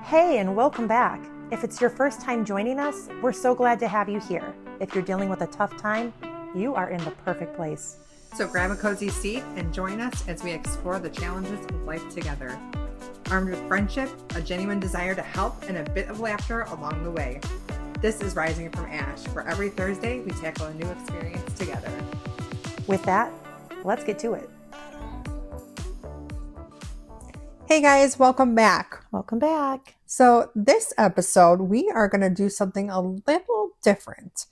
Hey, and welcome back. If it's your first time joining us, we're so glad to have you here. If you're dealing with a tough time, you are in the perfect place. So grab a cozy seat and join us as we explore the challenges of life together. Armed with friendship, a genuine desire to help, and a bit of laughter along the way. This is Rising from Ash, where every Thursday we tackle a new experience together. With that, let's get to it. Hey guys, welcome back. Welcome back. So this episode, we are going to do something a little different.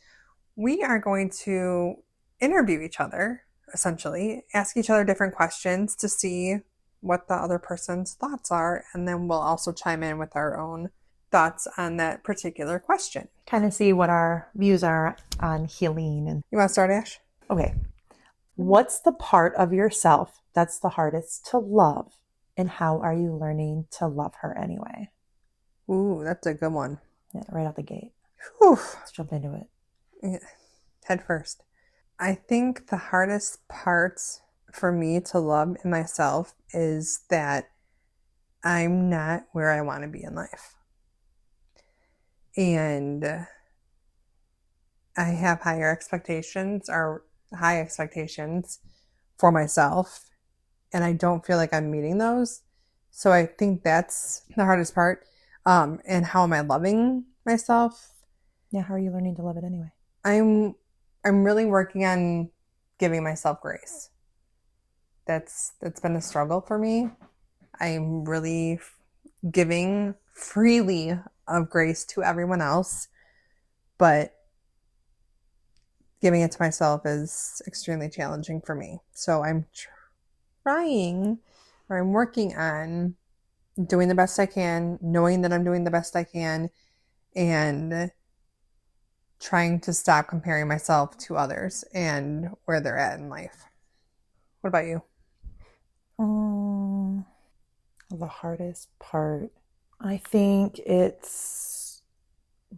We are going to interview each other, essentially, ask each other different questions to see what the other person's thoughts are, and then we'll also chime in with our own thoughts on that particular question. Kind of see what our views are on healing. And You want to start, Ash? okay. What's the part of yourself that's the hardest to love? And how are you learning to love her anyway? Ooh, that's a good one. Yeah, right out the gate. Whew. Let's jump into it. Yeah. Head first. I think the hardest parts for me to love in myself is that I'm not where I want to be in life. And I have high expectations for myself, and I don't feel like I'm meeting those. So I think that's the hardest part. And how am I loving myself? Yeah, how are you learning to love it anyway? I'm really working on giving myself grace. That's been a struggle for me. I'm really giving freely of grace to everyone else, but giving it to myself is extremely challenging for me. So I'm working on doing the best I can, knowing that I'm doing the best I can, and trying to stop comparing myself to others and where they're at in life. What about you? The hardest part, I think it's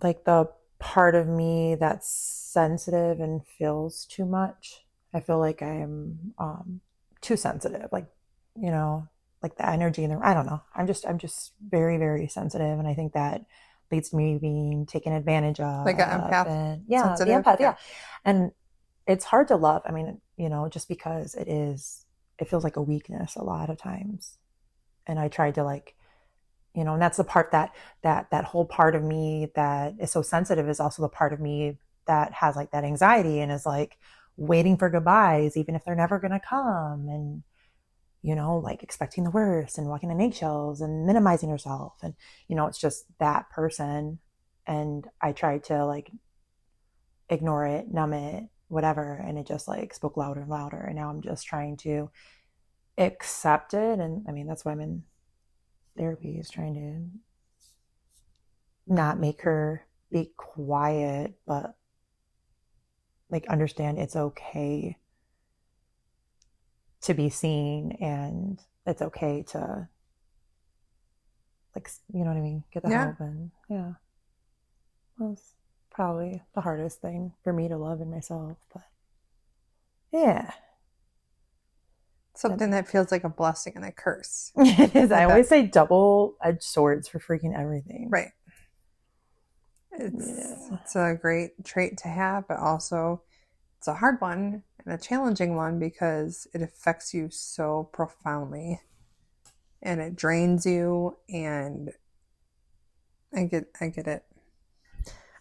like the part of me that's sensitive and feels too much. I feel like I'm too sensitive, like, you know, like the energy in the, I don't know. I'm just very, very sensitive. And I think that leads to me being taken advantage of. Like an empath? And, yeah, sensitive? the empath, yeah. And it's hard to love. I mean, you know, just because it feels like a weakness a lot of times. And I tried to, like, you know, and that's the part that whole part of me that is so sensitive is also the part of me that has like that anxiety and is like waiting for goodbyes, even if they're never going to come. And, you know, like expecting the worst and walking on eggshells and minimizing herself. And, you know, it's just that person. And I tried to like ignore it, numb it, whatever. And it just like spoke louder and louder. And now I'm just trying to accept it. And I mean, that's why I'm in therapy, is trying to not make her be quiet, but like understand it's okay to be seen, and it's okay to, like, you know what I mean, get the help. And yeah, well, it's probably the hardest thing for me to love in myself. But yeah, Something that feels like a blessing and a curse. It is. I always say double-edged swords for freaking everything. Right. It's a great trait to have, but also it's a hard one and a challenging one because it affects you so profoundly and it drains you. And I get it.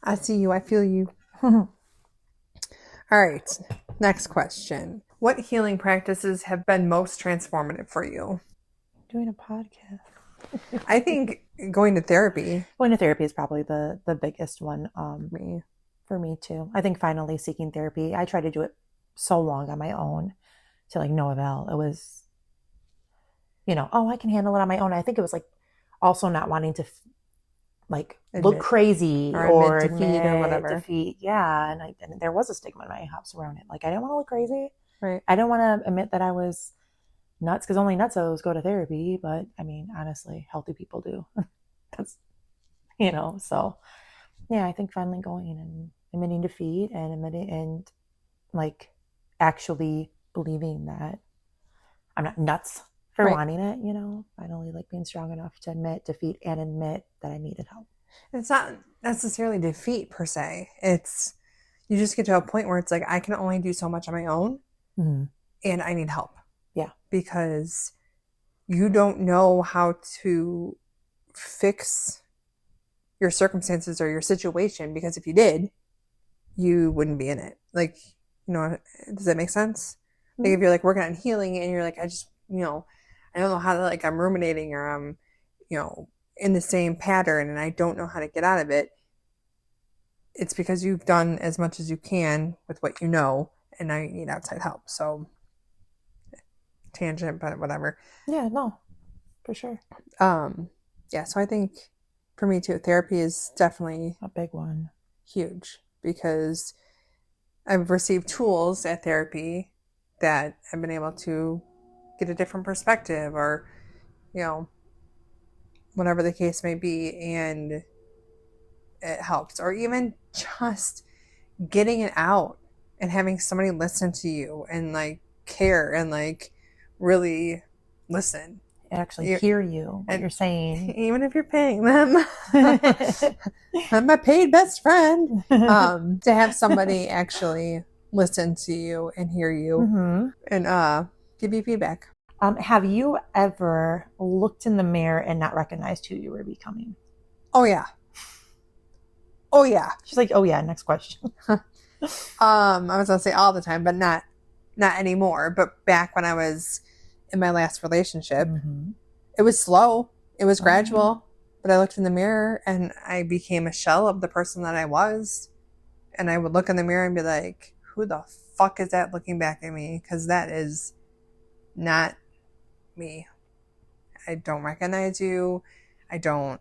I see you. I feel you. All right. Next question. What healing practices have been most transformative for you? Doing a podcast. I think going to therapy. Going to therapy is probably the biggest one for me too. I think finally seeking therapy. I tried to do it so long on my own to like no avail. It was, you know, oh, I can handle it on my own. I think it was like also not wanting to like look crazy or defeat or whatever. Yeah, and there was a stigma in my house around it. Like I didn't want to look crazy. Right. I didn't want to admit that I was nuts, because only nutzos go to therapy. But I mean, honestly, healthy people do. That's, you know, so yeah, I think finally going and admitting defeat and like actually believing that I'm not nuts for Right. wanting it, finally like being strong enough to admit defeat and admit that I needed help. It's not necessarily defeat per se. It's you just get to a point where it's like I can only do so much on my own Mm-hmm. and I need help Yeah. because you don't know how to fix your circumstances or your situation because if you did, you wouldn't be in it. Like, does that make sense? Like Mm-hmm. if you're like working on healing and you're like, I just, I don't know how to like I'm ruminating or I'm, in the same pattern and I don't know how to get out of it. It's because you've done as much as you can with what you know and now you need outside help. So tangent, but whatever. Yeah, no, for sure. Um, yeah, so I think for me too, therapy is definitely A big one. huge because I've received tools at therapy that I've been able to get a different perspective or, you know, whatever the case may be, and it helps. Or even just getting it out and having somebody listen to you and like care and like really listen. Actually You hear you, what and you're saying. even if you're paying them, I'm my paid best friend. To have somebody actually listen to you and hear you Mm-hmm. and give you feedback. Have you ever looked in the mirror and not recognized who you were becoming? Oh yeah. Oh yeah. She's like, oh yeah, next question. I was gonna say all the time, but not anymore. But back when I was in my last relationship, Mm-hmm. it was slow. It was Oh, gradual. But I looked in the mirror and I became a shell of the person that I was. And I would look in the mirror and be like, who the fuck is that looking back at me? Because that is not me. I don't recognize you. I don't,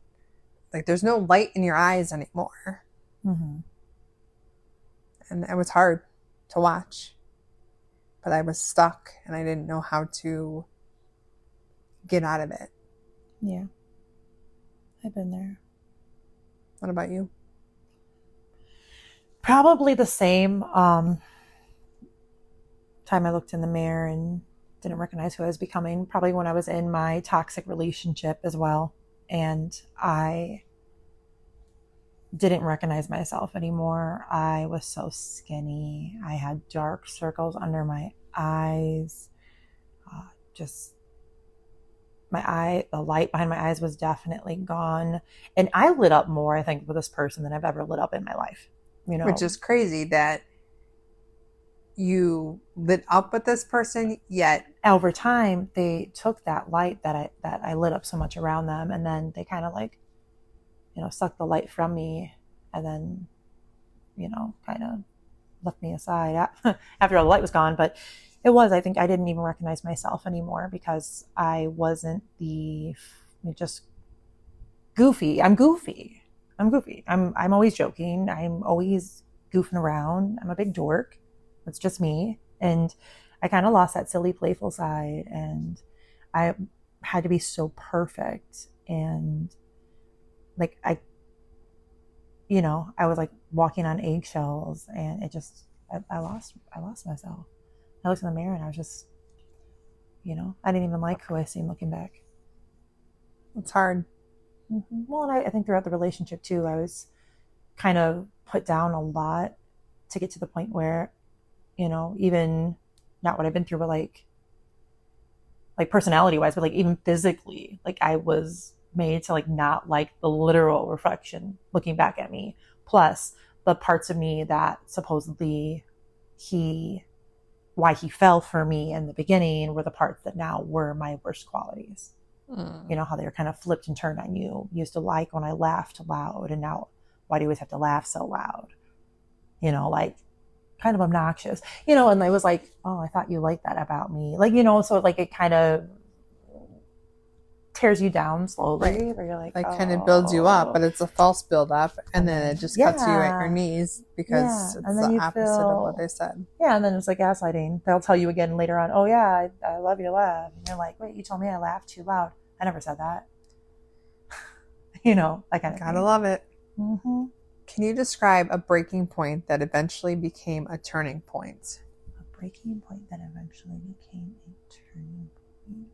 like, there's no light in your eyes anymore. mm-hmm. And it was hard to watch. But I was stuck and I didn't know how to get out of it. Yeah, I've been there. What about you? Probably the same. Time I looked in the mirror and didn't recognize who I was becoming. Probably when I was in my toxic relationship as well. And I didn't recognize myself anymore. I was so skinny. I had dark circles under my eyes. Just the light behind my eyes was definitely gone. And I lit up more, I think, with this person than I've ever lit up in my life. Which is crazy that you lit up with this person, yet over time they took that light that I lit up so much around them, and then they kind of like, sucked the light from me, and then, kind of left me aside after all the light was gone. But I think I didn't even recognize myself anymore because I wasn't just goofy. I'm goofy. I'm always joking. I'm always goofing around. I'm a big dork. It's just me. And I kind of lost that silly, playful side. And I had to be so perfect. And like, I was like walking on eggshells, and I lost myself. I looked in the mirror and I was just, I didn't even like who I seen looking back. it's hard. Mm-hmm. Well, and I think throughout the relationship too, I was kind of put down a lot to get to the point where, even not what I've been through, but like personality wise, but like even physically, like I was made to like not like the literal reflection looking back at me. Plus the parts of me that supposedly why he fell for me in the beginning were the parts that now were my worst qualities. You know how they were kind of flipped and turned on you. You used to like when I laughed loud, and now why do you always have to laugh so loud? Like kind of obnoxious. And I was like, oh, I thought you liked that about me. Like, so like it kind of tears you down slowly, Right. where you're like, Like kind of builds you up, oh, but it's a false build up and then it just cuts you at your yeah, knees yeah. because And it's then the you opposite of what feel, they said. yeah. And then it's like gaslighting. They'll tell you again later on, oh yeah, I love your laugh. And you're like, wait, you told me I laughed too loud. I never said that. That kind of Gotta thing. love it. Mm-hmm. Can you describe a breaking point that eventually became a turning point? A breaking point that eventually became a turning point.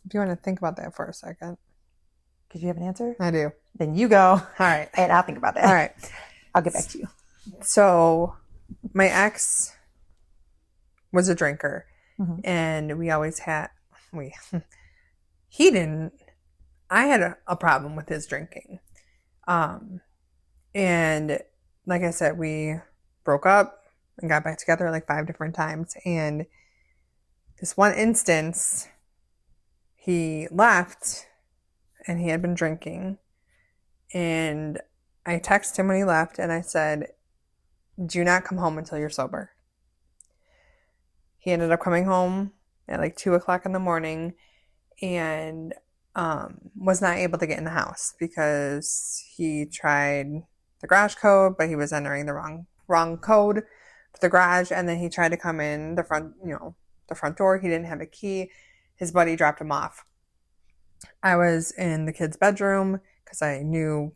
Do you want to think about that for a second? Because you have an answer? I do. Then you go. All right. And I'll think about that. All right. I'll get back to you. So my ex was a drinker, and we always had, he didn't, I had a problem with his drinking. And like I said, we broke up and got back together like 5 different times. And this one instance, he left and he had been drinking. And I texted him when he left and I said, do not come home until you're sober. He ended up coming home at like 2 o'clock in the morning and was not able to get in the house because he tried the garage code, but he was entering the wrong code for the garage. And then he tried to come in the front door. He didn't have a key. His buddy dropped him off. I was in the kid's bedroom because I knew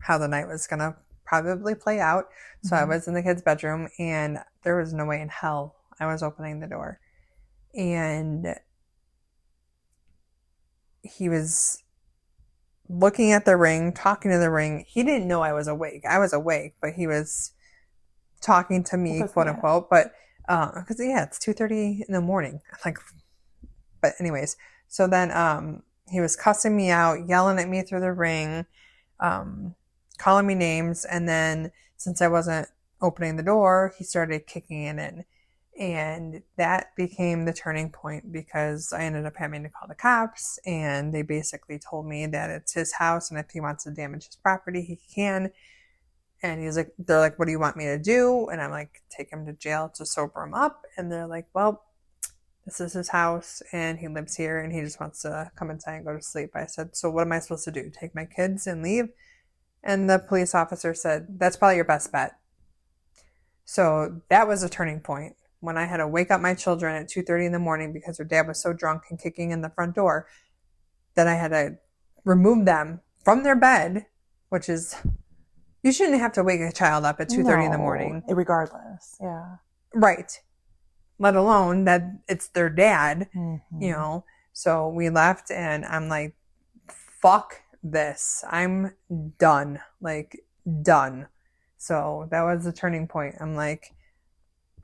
how the night was going to probably play out. So I was in the kid's bedroom and there was no way in hell I was opening the door. And he was looking at the ring, talking to the ring. He didn't know I was awake. I was awake, but he was talking to me, quote unquote. But because it's 2:30 in the morning. But anyways, so then he was cussing me out, yelling at me through the ring, calling me names, and then since I wasn't opening the door, he started kicking it in. And that became the turning point because I ended up having to call the cops, and they basically told me that it's his house and if he wants to damage his property, he can. And they're like, what do you want me to do? And I'm like, take him to jail to sober him up. And they're like, well, this is his house and he lives here and he just wants to come inside and go to sleep. I said, so what am I supposed to do? Take my kids and leave? And the police officer said, that's probably your best bet. So that was a turning point. When I had to wake up my children at 2:30 in the morning because their dad was so drunk and kicking in the front door that I had to remove them from their bed, which is, you shouldn't have to wake a child up at 2:30 in the morning. Regardless, yeah. Right. Let alone that it's their dad, So we left and I'm like, fuck this. I'm done. Done. So that was the turning point. I'm like,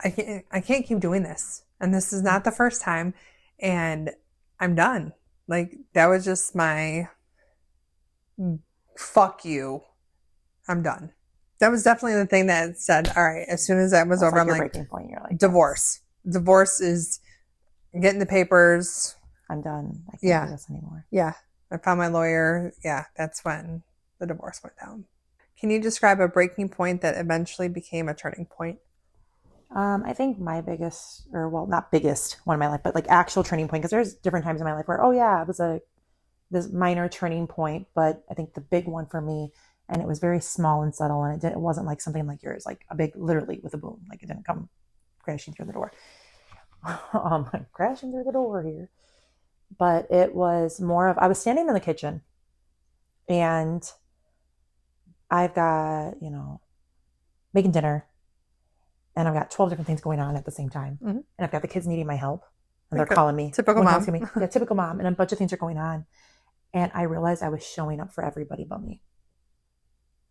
I can't keep doing this. And this is not the first time. And I'm done. That was just my fuck you. I'm done. That was definitely the thing that said, all right, as soon as that was over, I'm like, breaking point. You're like, divorce. Yes. Divorce is getting the papers. I'm done. I can't do this anymore. Yeah. I found my lawyer. Yeah. That's when the divorce went down. Can you describe a breaking point that eventually became a turning point? I think my biggest, not biggest one in my life, but actual turning point, because there's different times in my life where, it was this minor turning point, but I think the big one for me, and it was very small and subtle, and it wasn't like something like yours, like a big, literally with a boom, it didn't come crashing through the door. Crashing through the door here. But it was more of, I was standing in the kitchen and I've got, making dinner. And I've got 12 different things going on at the same time. And I've got the kids needing my help. And they're calling me. Typical mom. Yeah, typical mom. And a bunch of things are going on. And I realized I was showing up for everybody but me.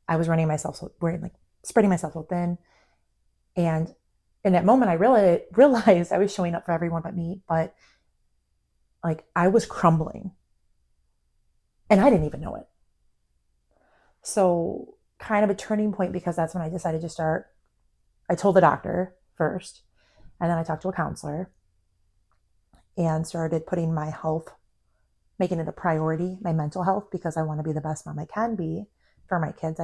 I was spreading myself so thin. And in that moment, I realized I was showing up for everyone but me. But I was crumbling. And I didn't even know it. So kind of a turning point, because that's when I decided to start. I told the doctor first, and then I talked to a counselor and started putting my health, making it a priority, my mental health, because I want to be the best mom I can be for my kids.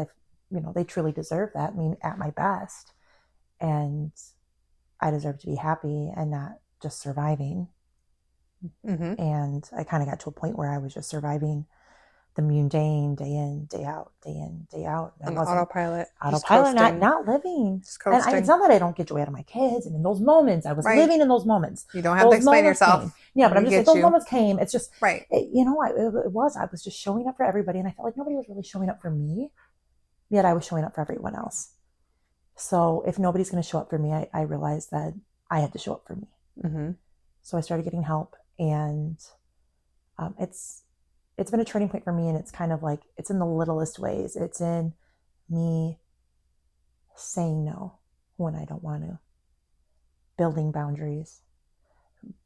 They truly deserve that. I mean, at my best, and I deserve to be happy and not just surviving. And I kind of got to a point where I was just surviving the mundane, day in, day out. On autopilot. Not living. Just coasting. And it's not that I don't get joy out of my kids. And in those moments, I was living in those moments. You don't have to explain yourself. Yeah, but I'm just those moments came. It's just, right. I was just showing up for everybody. And I felt like nobody was really showing up for me. Yet I was showing up for everyone else. So if nobody's going to show up for me, I realized that I had to show up for me. Mm-hmm. So I started getting help, and it's been a turning point for me. And it's kind of like, it's in the littlest ways. It's in me saying no when I don't want to, building boundaries,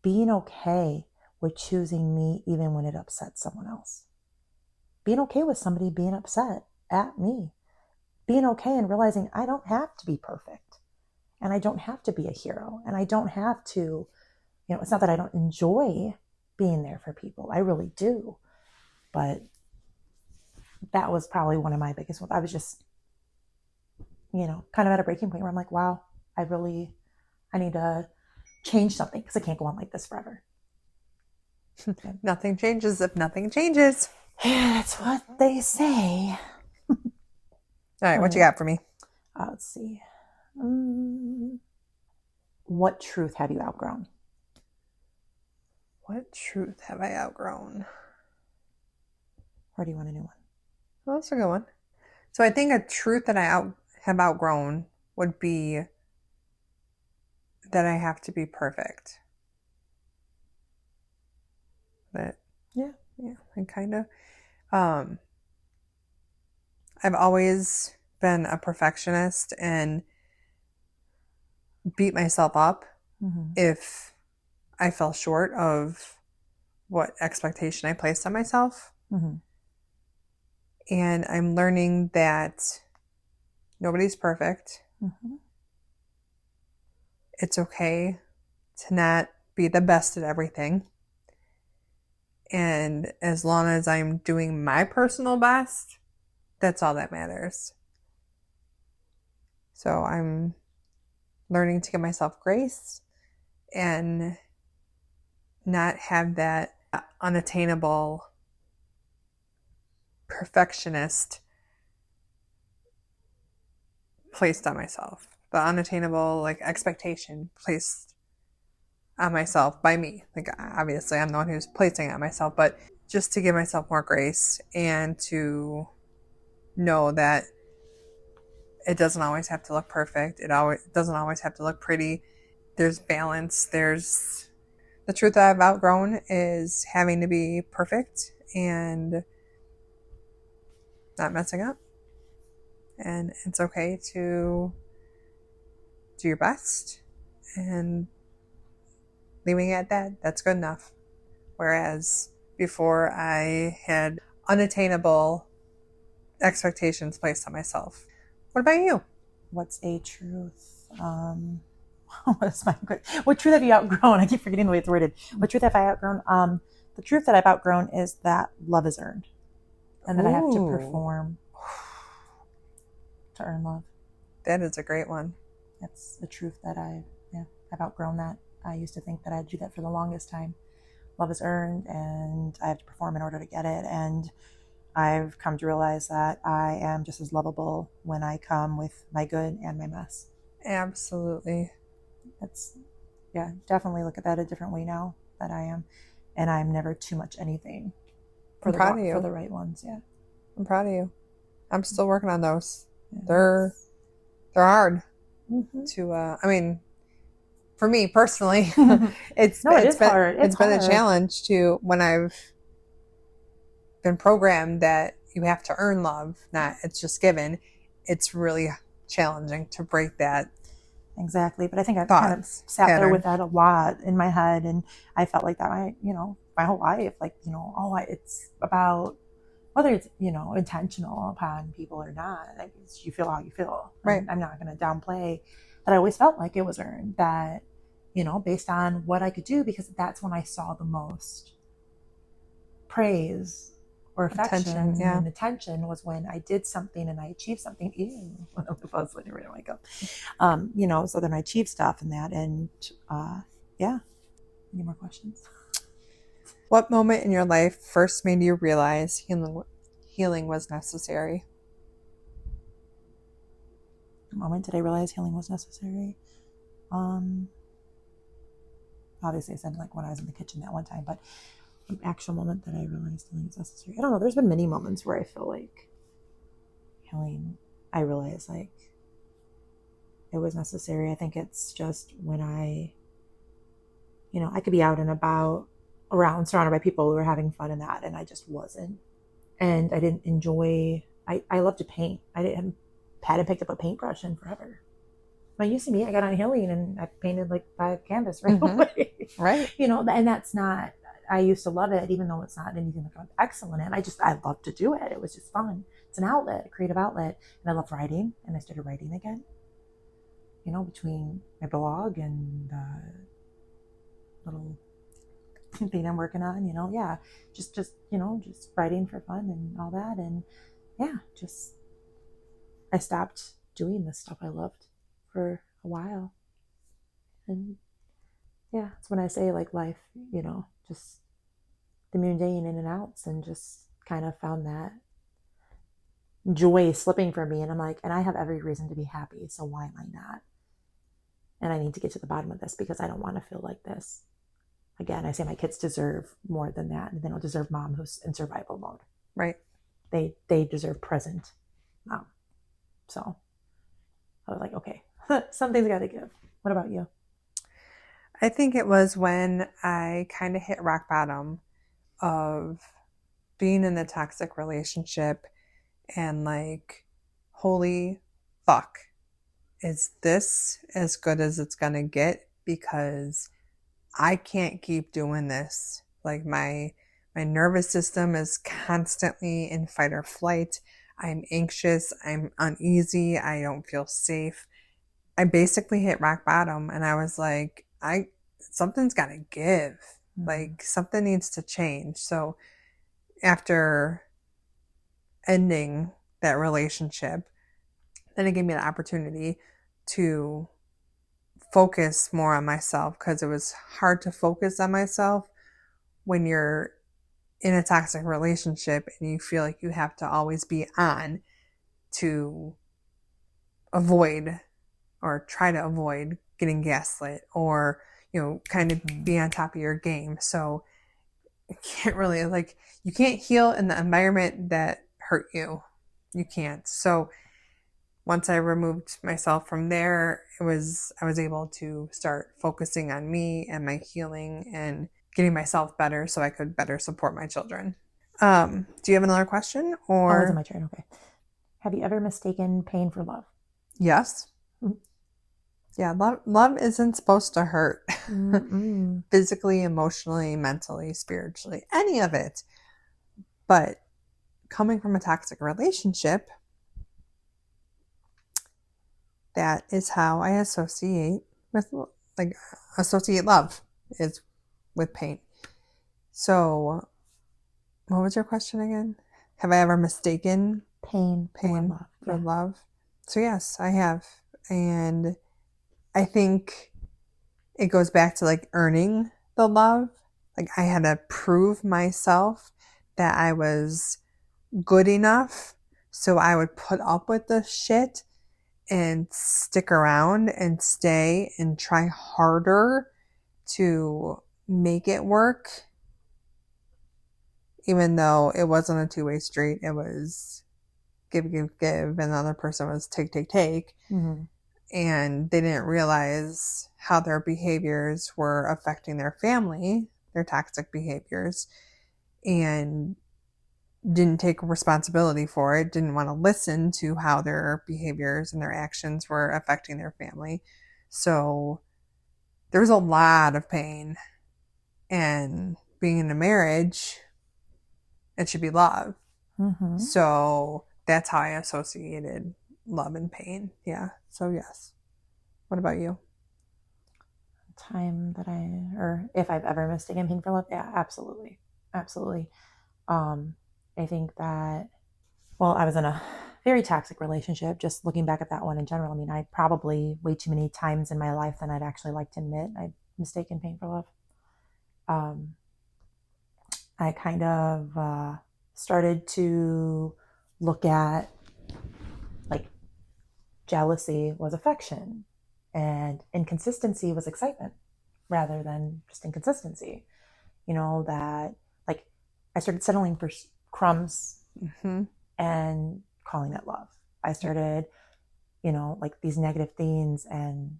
being okay with choosing me even when it upsets someone else, being okay with somebody being upset at me, being okay and realizing I don't have to be perfect, and I don't have to be a hero, and I don't have to, it's not that I don't enjoy being there for people. I really do. But that was probably one of my biggest ones. I was just, kind of at a breaking point where I'm like, wow, I need to change something because I can't go on like this forever. Nothing changes if nothing changes. That's what they say. All right, what you got for me? Let's see. What truth have you outgrown? What truth have I outgrown? Or do you want a new one? Well, that's a good one. So I think a truth that I have outgrown would be that I have to be perfect. That Yeah. and kind of. I've always been a perfectionist and beat myself up if I fell short of what expectation I placed on myself. And I'm learning that nobody's perfect. It's okay to not be the best at everything. And as long as I'm doing my personal best, that's all that matters. So I'm learning to give myself grace and not have that unattainable perfectionist placed on myself. The unattainable expectation placed on myself by me. Obviously I'm the one who's placing it on myself, but just to give myself more grace and to know that it doesn't always have to look perfect. It doesn't always have to look pretty. There's balance. There's the truth that I've outgrown is having to be perfect and not messing up. And it's okay to do your best and leaving it at that. That's good enough. Whereas before I had unattainable expectations placed on myself. What about you? What's a truth? What truth have you outgrown? I keep forgetting the way it's worded. What truth have I outgrown? The truth that I've outgrown is that love is earned, and that I have to perform to earn love. That is a great one. That's the truth that I've outgrown that. I used to think that I'd do that for the longest time. Love is earned, and I have to perform in order to get it. And I've come to realize that I am just as lovable when I come with my good and my mess. Absolutely. Definitely look at that a different way now that I am. And I'm never too much anything for the right ones. Yeah. I'm proud of you. I'm still working on those. Yeah, they're hard to, for me personally, it's hard. It's been a challenge to when I've been programmed that you have to earn love, not it's just given. It's really challenging to break that. Exactly. But I think I've kind of sat there with that a lot in my head, and I felt like that my whole life, it's about whether it's, intentional upon people or not. You feel how you feel. Right. I'm not going to downplay that. I always felt like it was earned, that, based on what I could do, because that's when I saw the most praise or affection and attention, was when I did something and I achieved something. So then I achieved stuff and that. And any more questions? What moment in your life first made you realize healing was necessary? What moment did I realize healing was necessary? Obviously I said when I was in the kitchen that one time, but an actual moment that I realized healing was necessary. I don't know. There's been many moments where I feel like healing, I realize it was necessary. I think it's just when I could be out and about around surrounded by people who were having fun in that, and I just wasn't. And I didn't enjoy, I love to paint. Hadn't picked up a paintbrush in forever. When you see me, I got on healing and I painted like 5 canvas right Mm-hmm. away. Right. And that's not, I used to love it, even though it's not anything like I'm excellent at. I love to do it. It was just fun. It's an outlet, a creative outlet. And I love writing, and I started writing again, between my blog and little thing I'm working on, yeah, just writing for fun and all that. And yeah, just, I stopped doing the stuff I loved for a while. And yeah, it's when I say like life, just the mundane in and outs, and just kind of found that joy slipping from me. And I'm like, and I have every reason to be happy. So why am I not? And I need to get to the bottom of this because I don't want to feel like this. Again, I say my kids deserve more than that. And they don't deserve mom who's in survival mode. Right. They deserve present mom. So I was like, okay, something's got to give. What about you? I think it was when I kind of hit rock bottom of being in a toxic relationship and like, holy fuck, is this as good as it's gonna get? Because I can't keep doing this. Like my nervous system is constantly in fight or flight. I'm anxious, I'm uneasy, I don't feel safe. I basically hit rock bottom and I was like, I something's got to give. Mm-hmm. Like something needs to change. So after ending that relationship, then it gave me the opportunity to focus more on myself because it was hard to focus on myself when you're in a toxic relationship and you feel like you have to always be on to avoid or try to avoid getting gaslit or kind of be on top of your game. So you can't really you can't heal in the environment that hurt you. You can't. So once I removed myself from there, I was able to start focusing on me and my healing and getting myself better so I could better support my children. Do you have another question Oh, is it or? my turn? Okay. Have you ever mistaken pain for love? Yes. Mm-hmm. Yeah, love isn't supposed to hurt. Physically, emotionally, mentally, spiritually, any of it. But coming from a toxic relationship, that is how I associate love is with pain. So, what was your question again? Have I ever mistaken Pain pain for for love. Yeah. love? So yes, I have. And I think it goes back to like earning the love. Like I had to prove myself that I was good enough. So I would put up with the shit and stick around and stay and try harder to make it work. Even though it wasn't a two-way street, it was give, give, give, and the other person was take, take, take. Mm-hmm. And they didn't realize how their behaviors were affecting their family, their toxic behaviors, and didn't take responsibility for it, didn't want to listen to how their behaviors and their actions were affecting their family. So there was a lot of pain. And being in a marriage, it should be love. Mm-hmm. So that's how I associated love and pain. Yeah. So yes. What about you? Time that or if I've ever mistaken pain for love, yeah, absolutely, absolutely. I think that, well, I was in a very toxic relationship. Just looking back at that one in general, I mean, I probably way too many times in my life than I'd actually like to admit I've mistaken pain for love. Um, I kind of started to look at like jealousy was affection and inconsistency was excitement rather than just inconsistency. That like I started settling for crumbs Mm-hmm. and calling it love. I started like these negative things. And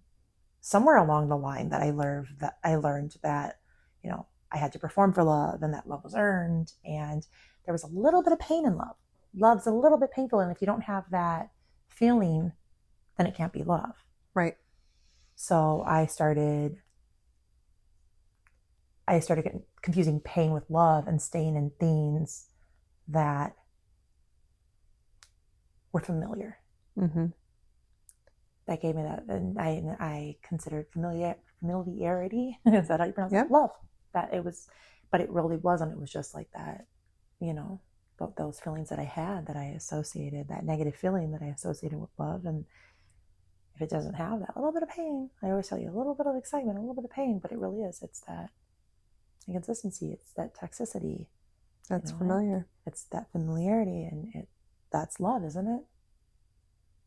somewhere along the line that I learned that, I had to perform for love, and that love was earned. And there was a little bit of pain in love. Love's a little bit painful. And if you don't have that feeling, then it can't be love. Right. So I started getting, confusing pain with love and staying in things that were familiar. Mm-hmm. That gave me that, and I considered familiarity. Is that how you pronounce Yep. it? Love. That it was, but it really wasn't. It was just like that, those feelings that I had, that I associated, that negative feeling that I associated with love. And if it doesn't have that little bit of pain, I always tell you, a little bit of excitement, a little bit of pain, but it really is. It's that inconsistency. It's that toxicity. That's familiar. It's that familiarity, and that's love, isn't it?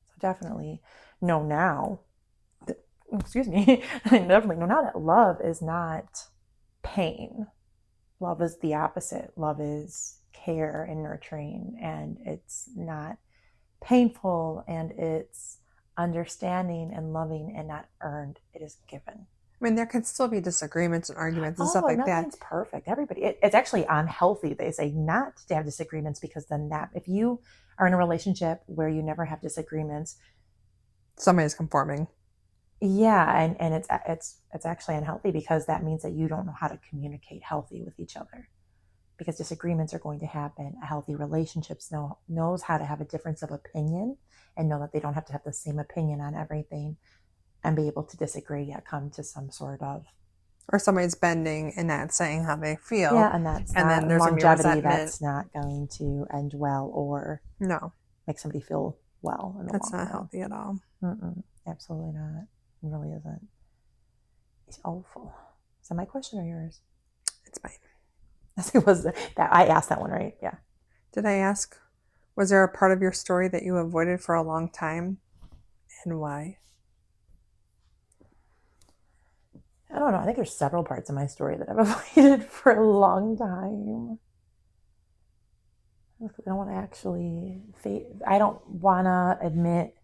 So definitely know now. Excuse me. I definitely know now that love is not pain. Love is the opposite. Love is care and nurturing, and it's not painful, and it's understanding and loving and not earned. It is given. I mean, there can still be disagreements and arguments and stuff like that. Nothing's perfect. It's actually unhealthy, they say, not to have disagreements, because then if you are in a relationship where you never have disagreements, somebody's conforming. Yeah, and it's actually unhealthy, because that means that you don't know how to communicate healthy with each other, because disagreements are going to happen. A healthy relationships knows how to have a difference of opinion, and know that they don't have to have the same opinion on everything, and be able to disagree yet come to some sort of, or somebody's bending and not saying how they feel. Yeah, and then there's longevity that's not going to end well, or make somebody feel well in the That's long not run. healthy at all. Absolutely not. It really isn't. It's awful. Is that my question or yours? It's mine. It was that I asked that one, right? Yeah. Did I ask? Was there a part of your story that you avoided for a long time, and why? I don't know. I think there's several parts of my story that I've avoided for a long time. I don't want to actually I don't want to admit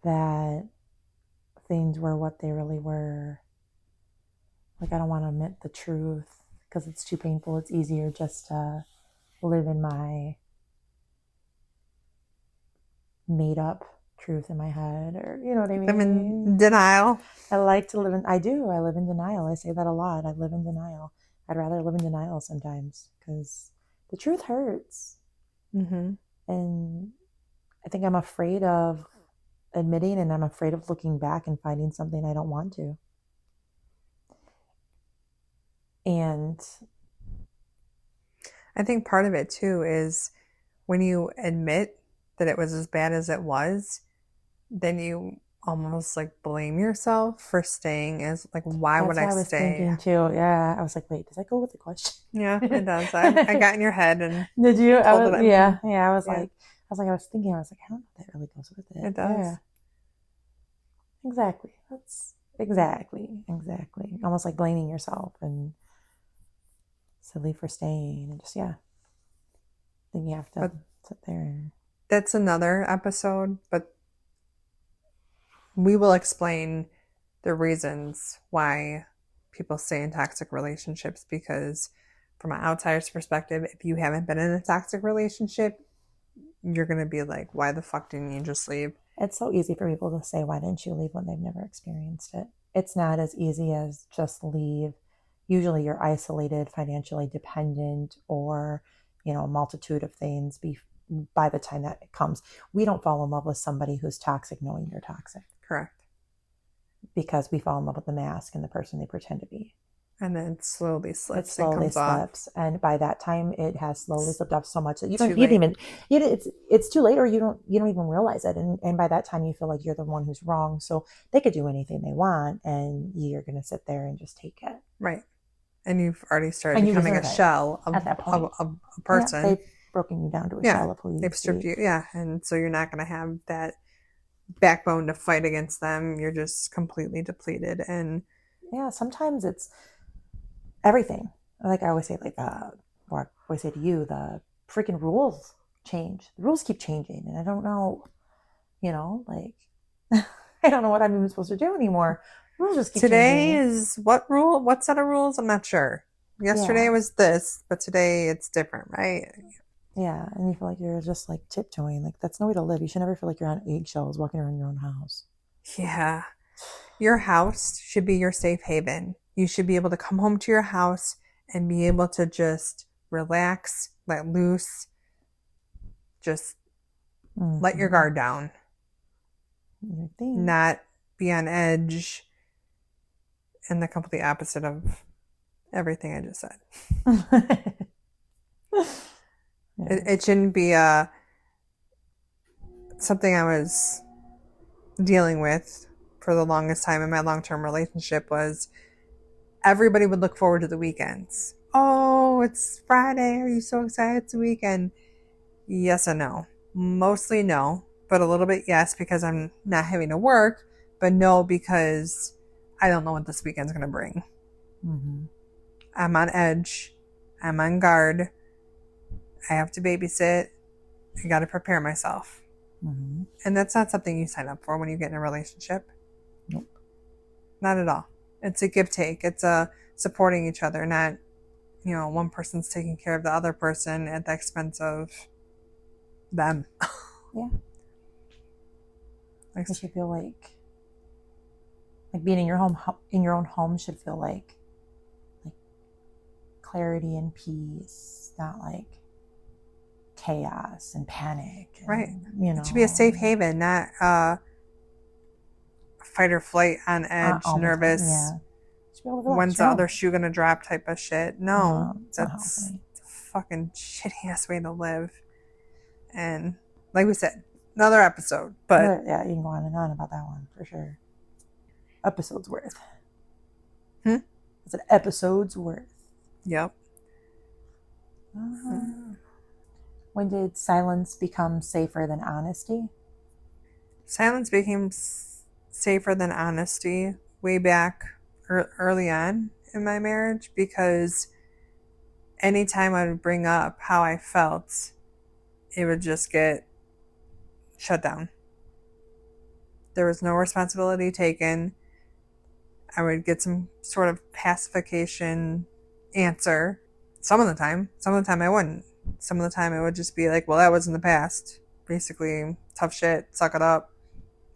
that things were what they really were. Like, I don't want to admit the truth, because it's too painful. It's easier just to live in my made up truth in my head, or you know what I mean? Live in denial. I like to live in, I live in denial. I say that a lot. I live in denial. I'd rather live in denial sometimes, because the truth hurts. And I think I'm afraid of admitting, and I'm afraid of looking back and finding something I don't want to. And I think part of it too is when you admit that it was as bad as it was, then you almost like blame yourself for staying as like, why would I stay? That's what I was thinking too. Yeah. I was like, wait, does that go with the question? Yeah, it does. I got in your head and did you? I was like, I was thinking, I was like, I don't know if that really goes with it. It does. Yeah. Exactly. That's exactly. Almost like blaming yourself and silly for staying, and just, yeah. Then you have to sit there and. That's another episode, but we will explain the reasons why people stay in toxic relationships, because from an outsider's perspective, if you haven't been in a toxic relationship, you're going to be like, why the fuck didn't you just leave? It's so easy for people to say, why didn't you leave, when they've never experienced it. It's not as easy as just leave. Usually you're isolated, financially dependent, or, a multitude of things by the time that it comes. We don't fall in love with somebody who's toxic knowing they're toxic. Correct. Because we fall in love with the mask and the person they pretend to be. And then it slowly slips. It slowly slips. Off. And by that time, it has slowly slipped off so much that it's too late, or you don't even realize it. And by that time, you feel like you're the one who's wrong. So they could do anything they want, and you're going to sit there and just take it. Right. And you've already started becoming a shell of a person. Yeah, they've broken you down to a shell of who you They've stripped you. Yeah. And so you're not going to have that backbone to fight against them. You're just completely depleted. And yeah, sometimes it's everything. Like I always say, or I always say to you, the freaking rules change. The rules keep changing. And I don't know like I don't know what I'm even supposed to do anymore. Rules just keep Today changing. is what rule? What set of rules? I'm not sure. Yesterday Yeah. was this, but today it's different, right? Yeah. And you feel like you're just like tiptoeing. Like that's no way to live. You should never feel like you're on eggshells walking around your own house. Yeah. Your house should be your safe haven. You should be able to come home to your house and be able to just relax, let loose, just let your Mm-hmm. guard down, You think. not be on edge, and the complete opposite of everything I just said. It, Yeah. it shouldn't be something I was dealing with for the longest time in my long-term relationship was everybody would look forward to the weekends. Oh, it's Friday. Are you so excited it's the weekend? Yes and no. Mostly no, but a little bit yes because I'm not having to work, but no because I don't know what this weekend's going to bring. Mm-hmm. I'm on edge. I'm on guard. I have to babysit. I got to prepare myself. Mm-hmm. And that's not something you sign up for when you get in a relationship. Nope. Not at all. It's a give take. It's a supporting each other, not, one person's taking care of the other person at the expense of them. Yeah. Like, It should feel like being in your own home should feel like clarity and peace, not like chaos and panic right. and It should be a safe and haven, not fight or flight, on edge, all the time. nervous. Yeah. Should be able to relax When's the your own. other shoe gonna drop type of shit. No, No, it's not that's healthy. a fucking shitty ass way to live. And like we said, another episode, but Yeah, you can go on and on about that one for sure. Episode's worth. hmm? It's an episode's worth. Yep. When did silence become safer than honesty? Silence became safer than honesty way back early on in my marriage because anytime I would bring up how I felt, it would just get shut down. There was no responsibility taken. I would get some sort of pacification answer. Some of the time I wouldn't. Some of the time it would just be like, well, that was in the past. Basically, tough shit, suck it up.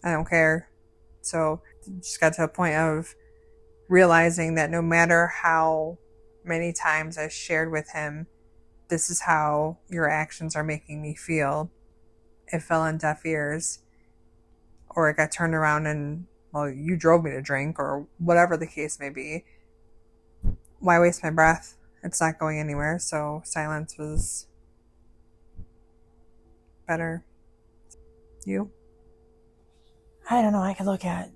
I don't care. So just got to a point of realizing that no matter how many times I shared with him, this is how your actions are making me feel, it fell on deaf ears. Or it got turned around and, well, you drove me to drink, or whatever the case may be. Why waste my breath? It's not going anywhere. So silence was better. You? I don't know. I could look at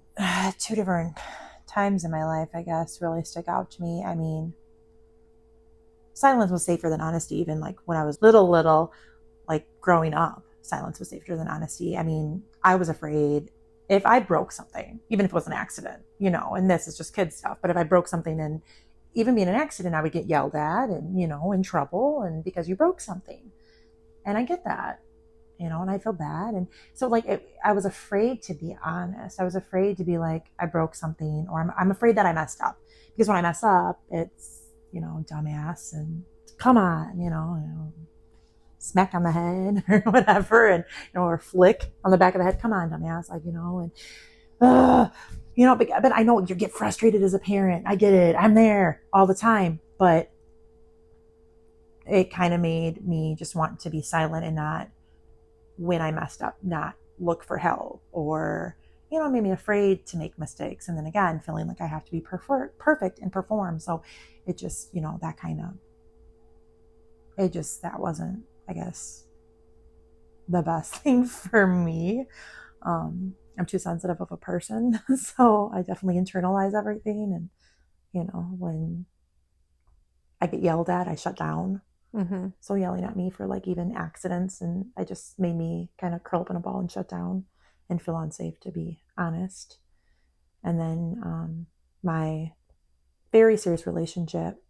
two different times in my life, I guess, really stick out to me. I mean, silence was safer than honesty, even like when I was little, like growing up. Silence was safer than honesty. I mean, I was afraid if I broke something, even if it was an accident, and this is just kid stuff, but if I broke something and even being an accident, I would get yelled at and, in trouble and because you broke something. And I get that, and I feel bad. And so like I was afraid to be honest. I was afraid to be like, I broke something, or I'm afraid that I messed up, because when I mess up, it's, dumbass and come on, smack on the head or whatever, and or flick on the back of the head. Come on, dumbass, like and but I know you get frustrated as a parent. I get it. I'm there all the time, but it kind of made me just want to be silent and not, when I messed up, not look for help, or made me afraid to make mistakes, and then again feeling like I have to be perfect and perform. So it just that kind of that wasn't, I guess, the best thing for me. I'm too sensitive of a person, so I definitely internalize everything. And when I get yelled at, I shut down. Mm-hmm. So yelling at me for like even accidents, and I just made me kind of curl up in a ball and shut down and feel unsafe, to be honest. And then my very serious relationship,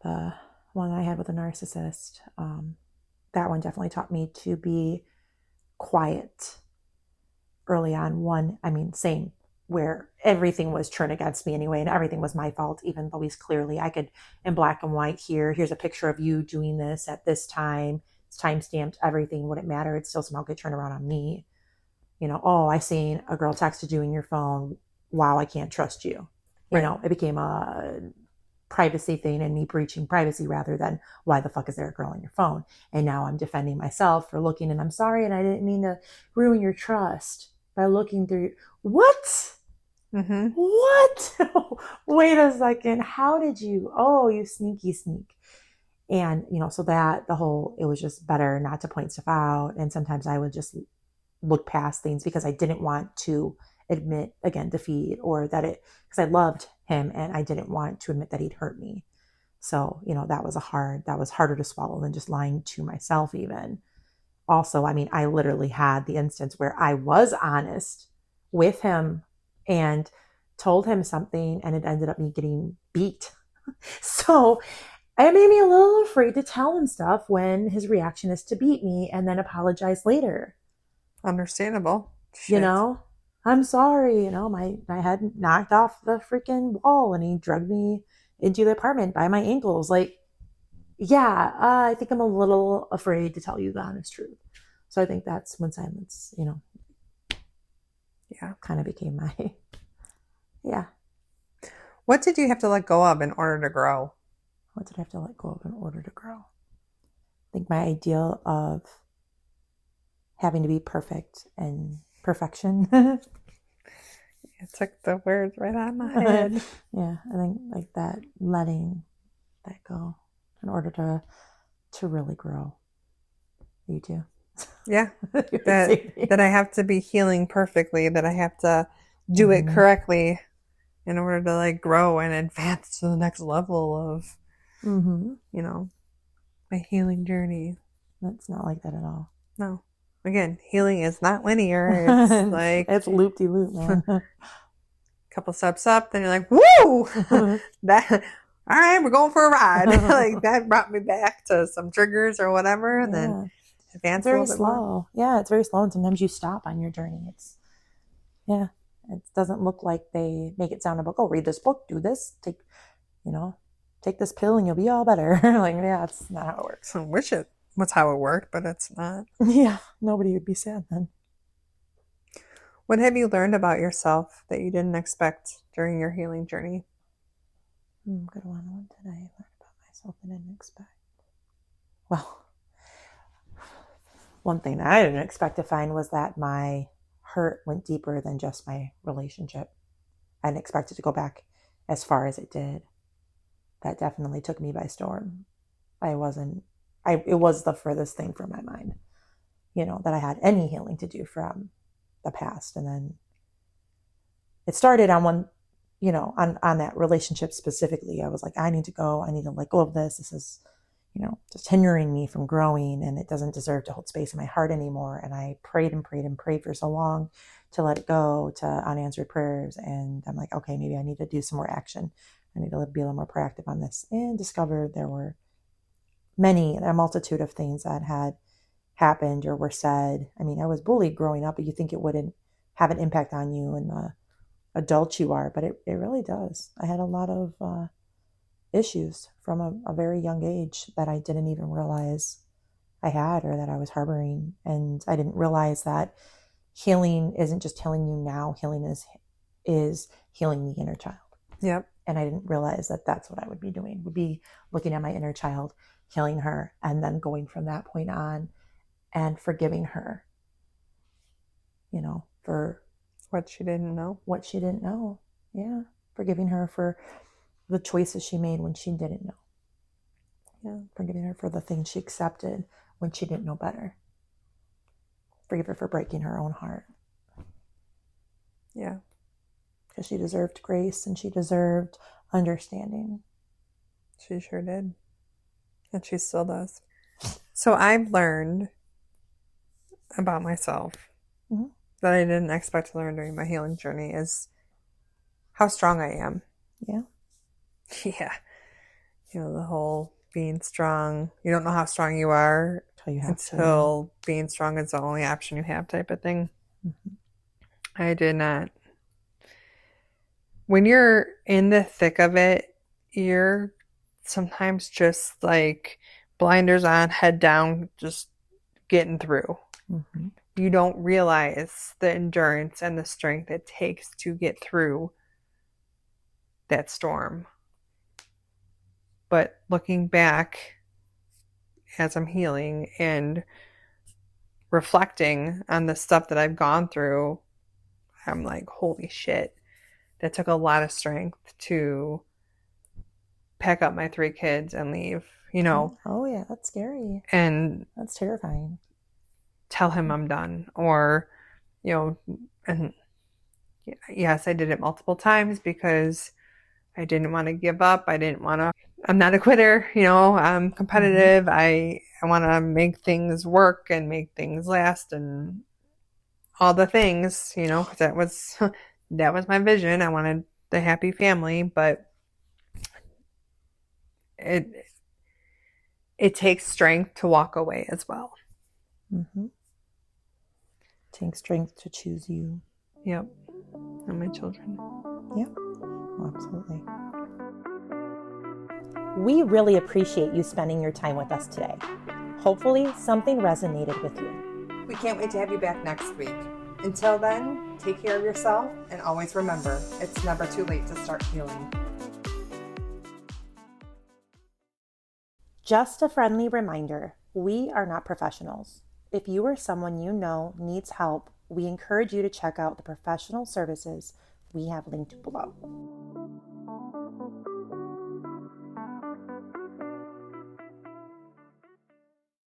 the one I had with a narcissist, that one definitely taught me to be quiet early on. One, I mean, same, where everything was turned against me anyway, and everything was my fault, even though he's clearly, I could, in black and white, here's a picture of you doing this at this time. It's time stamped, everything wouldn't matter. It'd still somehow get turned around on me. Oh, I seen a girl texted you in your phone. Wow, I can't trust you. Right. It became a privacy thing and me breaching privacy rather than why the fuck is there a girl on your phone? And now I'm defending myself for looking and I'm sorry and I didn't mean to ruin your trust by looking through. What? Mm-hmm. What? Wait a second. How did you? Oh, you sneaky sneak. And, so that it was just better not to point stuff out. And sometimes I would just look past things because I didn't want to admit, again, defeat or because I loved him and I didn't want to admit that he'd hurt me. So, that was harder to swallow than just lying to myself even. Also, I mean, I literally had the instance where I was honest with him and told him something and it ended up me getting beat. So it made me a little afraid to tell him stuff when his reaction is to beat me and then apologize later. Understandable. You Shit. know, I'm sorry, my head knocked off the freaking wall and he drugged me into the apartment by my ankles. Like, yeah, I think I'm a little afraid to tell you the honest truth. So I think that's when silence, Yeah. kind of became my, yeah. What did you have to let go of in order to grow? What did I have to let go of in order to grow? I think my ideal of having to be perfect and perfection. It took the words right out of my head. Yeah, I think like that, letting that go in order to really grow. You too. Yeah. That I have to be healing perfectly, that I have to do it Mhm. correctly in order to like grow and advance to the next level of, my healing journey. It's not like that at all. No. Again, healing is not linear. It's like it's loop-de-loop, man. a couple steps up, then you're like, woo! That all right, we're going for a ride. Like that brought me back to some triggers or whatever, and then advance a very little bit slow. more. Yeah, it's very slow, and sometimes you stop on your journey. It doesn't look like they make it sound about, oh, read this book, do this, take this pill and you'll be all better. Like, yeah, it's not how it works. I wish it was how it worked, but it's not. Yeah, nobody would be sad then. What have you learned about yourself that you didn't expect during your healing journey? Good one. What did I learn about myself I didn't expect? Well, one thing that I didn't expect to find was that my hurt went deeper than just my relationship. I didn't expect it to go back as far as it did. That definitely took me by storm. It was the furthest thing from my mind, that I had any healing to do from the past. And then it started on one, on that relationship specifically. I was like, I need to go. I need to let go of this. This is, just hindering me from growing and it doesn't deserve to hold space in my heart anymore. And I prayed and prayed and prayed for so long to let it go, to unanswered prayers. And I'm like, okay, maybe I need to do some more action. I need to be a little more proactive on this, and discovered there were a multitude of things that had happened or were said. I mean, I was bullied growing up, but you think it wouldn't have an impact on you and the adult you are, but it really does. I had a lot of issues from a very young age that I didn't even realize I had or that I was harboring. And I didn't realize that healing isn't just healing you now. Healing is healing the inner child. Yep. And I didn't realize that that's what I would be doing, would be looking at my inner child, healing her, and then going from that point on and forgiving her, for what she didn't know. Yeah. Forgiving her for the choices she made when she didn't know. Yeah. Forgiving her for the things she accepted when she didn't know better. Forgive her for breaking her own heart. Yeah. Because she deserved grace and she deserved understanding. She sure did. And she still does. So I've learned about myself that I didn't expect to learn during my healing journey is how strong I am. Yeah. Yeah. The whole being strong. You don't know how strong you are until being strong is the only option you have type of thing. I did not. When you're in the thick of it, you're sometimes just like blinders on, head down, just getting through. Mm-hmm. You don't realize the endurance and the strength it takes to get through that storm. But looking back as I'm healing and reflecting on the stuff that I've gone through, I'm like, holy shit. That took a lot of strength to pack up my 3 kids and leave, Oh yeah, that's scary. and That's terrifying. tell him I'm done. Or, and yes, I did it multiple times because I didn't want to give up. I'm not a quitter, I'm Mm-hmm. competitive. I want to make things work and make things last and all the things, because that was my vision. I wanted the happy family, but it it takes strength to walk away as well. Mm-hmm. Take strength to choose you. Yep. And my children. Yeah, absolutely. We really appreciate you spending your time with us today. Hopefully, something resonated with you. We can't wait to have you back next week. Until then, take care of yourself and always remember it's never too late to start healing. Just a friendly reminder, we are not professionals. If you or someone you know needs help, we encourage you to check out the professional services we have linked below.